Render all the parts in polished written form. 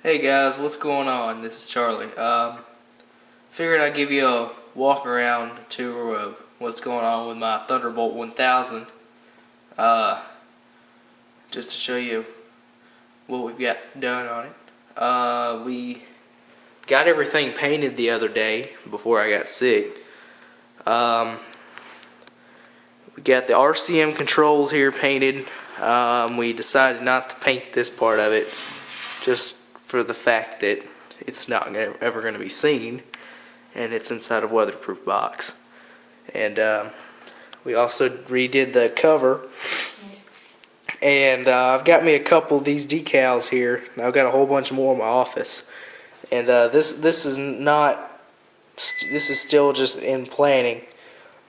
Hey guys, what's going on? This is Charlie. Figured I'd give you a walk around tour of what's going on with my Thunderbolt 1000. Just to show you what we've got done on it. We got everything painted the other day before I got sick. We got the RCM controls here painted. We decided not to paint this part of it just for the fact that it's not ever going to be seen, and it's inside a weatherproof box. And we also redid the cover, and I've got me a couple of these decals here. I've got a whole bunch more in my office, and this is still just in planning,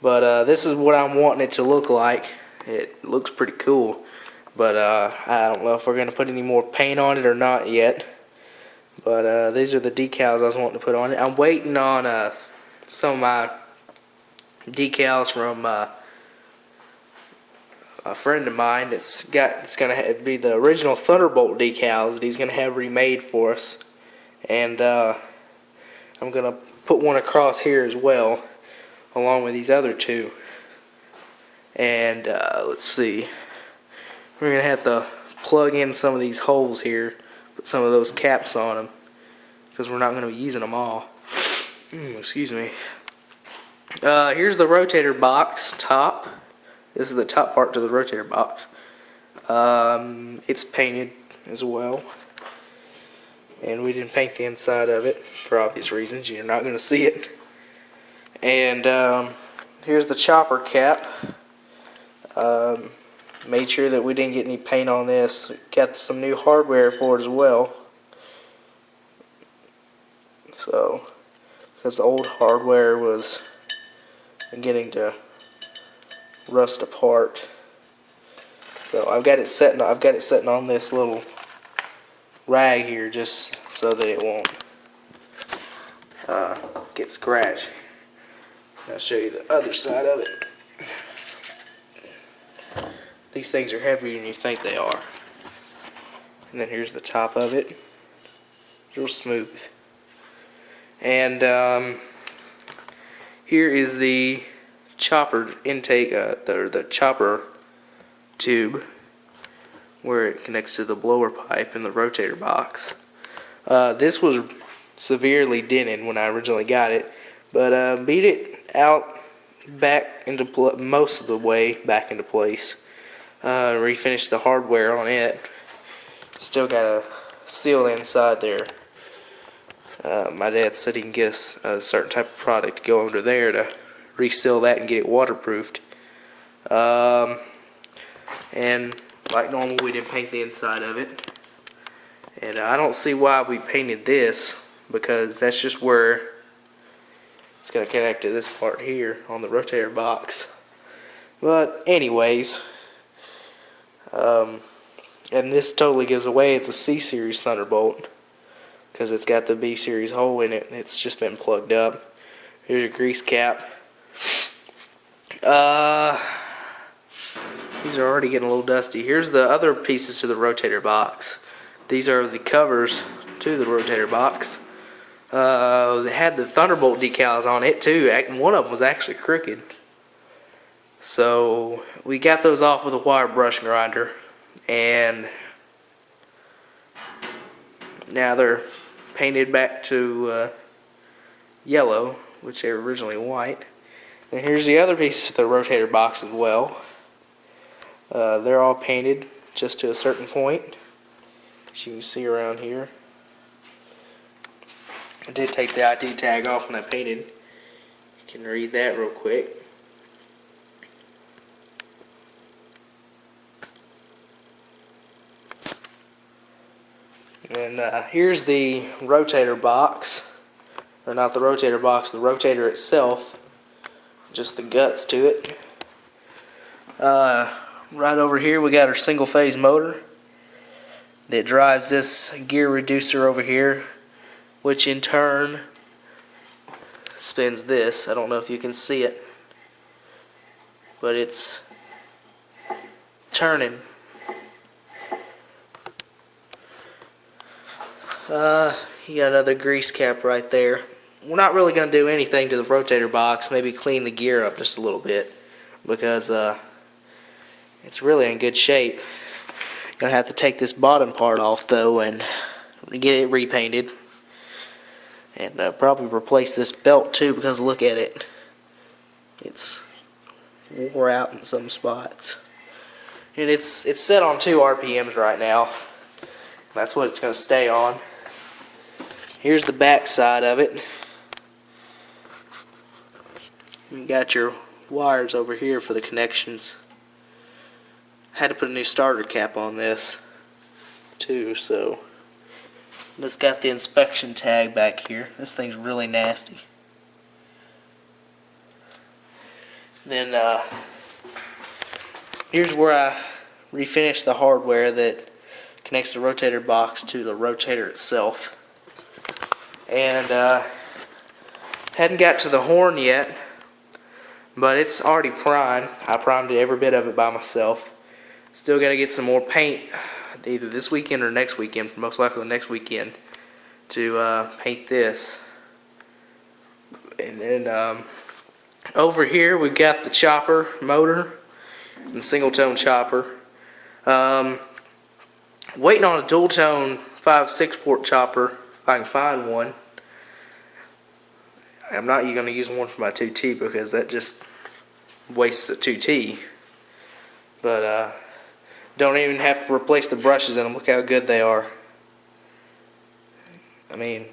but this is what I'm wanting it to look like. It looks pretty cool, but I don't know if we're going to put any more paint on it or not yet. But these are the decals I was wanting to put on it. I'm waiting on some of my decals from a friend of mine. It's gonna be the original Thunderbolt decals that he's gonna have remade for us, and I'm gonna put one across here as well, along with these other two. And let's see, we're gonna have to plug in some of these holes here, put some of those caps on them, because we're not going to be using them all. Excuse me. Here's the rotator box top. This is the top part to the rotator box. It's painted as well, and we didn't paint the inside of it for obvious reasons. You're not going to see it. And here's the chopper cap. Made sure that we didn't get any paint on this. Got some new hardware for it as well. So, because the old hardware was beginning to rust apart, so I've got it sitting on this little rag here just so that it won't get scratched. I'll show you the other side of it. These things are heavier than you think they are. And then here's the top of it. Real smooth. And here is the chopper intake, the chopper tube, where it connects to the blower pipe in the rotator box. This was severely dented when I originally got it, but beat it out back into most of the way back into place. Refinished the hardware on it. Still got a seal inside there. My dad said he can get us a certain type of product to go under there to reseal that and get it waterproofed. And like normal, we didn't paint the inside of it. And I don't see why we painted this, because that's just where it's going to connect to this part here on the rotator box. But anyways, and this totally gives away it's a C-Series Thunderbolt, because it's got the B-Series hole in it. It's just been plugged up. Here's your grease cap. These are already getting a little dusty. Here's the other pieces to the rotator box. These are the covers to the rotator box. They had the Thunderbolt decals on it too. One of them was actually crooked. So we got those off with a wire brush grinder, and now they're painted back to yellow, which they were originally white. And here's the other pieces of the rotator box as well. They're all painted just to a certain point, as you can see around here. I did take the ID tag off when I painted. You can read that real quick. And here's the rotator box, or not the rotator box, the rotator itself, just the guts to it. Right over here we got our single phase motor that drives this gear reducer over here, which in turn spins this. I don't know if you can see it, but it's turning You got another grease cap right there. We're not really going to do anything to the rotator box, maybe clean the gear up just a little bit, because it's really in good shape. Gonna have to take this bottom part off though and get it repainted, and probably replace this belt too, because look at it, it's wore out in some spots, and it's set on 2 RPMs right now. That's what it's gonna stay on. Here's the back side of it. You got your wires over here for the connections. Had to put a new starter cap on this too, so it's got the inspection tag back here. This thing's really nasty. Then here's where I refinished the hardware that connects the rotator box to the rotator itself. And hadn't got to the horn yet, but it's already primed. I primed every bit of it by myself. Still got to get some more paint, either this weekend or next weekend, most likely the next weekend, to paint this. And then over here we've got the chopper motor and single tone chopper. Waiting on a dual tone 5/6 port chopper if I can find one. I'm not going to use one for my 2T because that just wastes the 2T. But don't even have to replace the brushes in them. Look how good they are. I mean,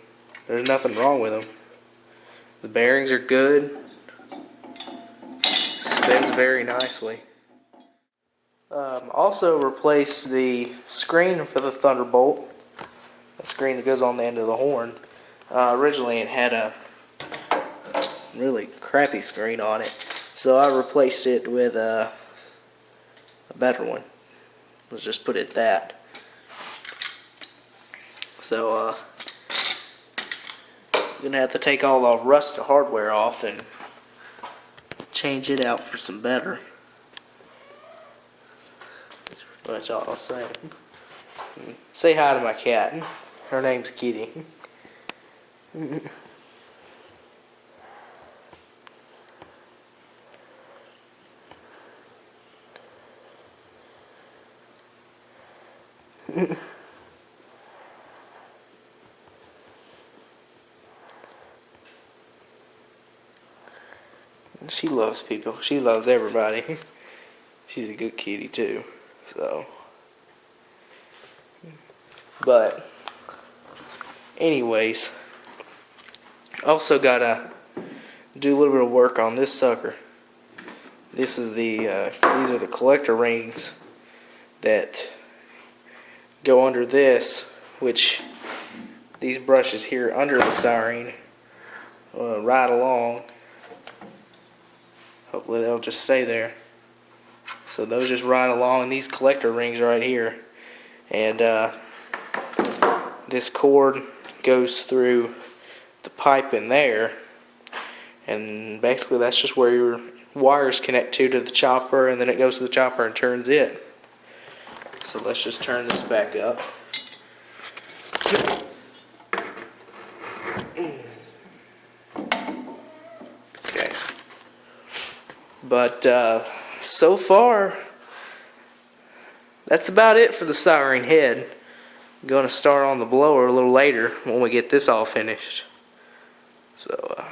there's nothing wrong with them. The bearings are good. Spins very nicely. Also replaced the screen for the Thunderbolt. The screen that goes on the end of the horn. Originally it had a really crappy screen on it, so I replaced it with a better one. Let's just put it that. So I'm gonna have to take all the rust hardware off and change it out for some better. That's all I'll say. Say hi to my cat. Her name's Kitty. She loves people. She loves everybody. She's a good kitty too. So, but anyways, also gotta do a little bit of work on this sucker. This is the these are the collector rings that go under this, which these brushes here under the siren ride along. Hopefully they'll just stay there. So those just ride along, and these collector rings right here, and this cord goes through the pipe in there, and basically that's just where your wires connect to the chopper, and then it goes to the chopper and turns it. So let's just turn this back up. Okay. But so far, that's about it for the siren head. I'm going to start on the blower a little later when we get this all finished. So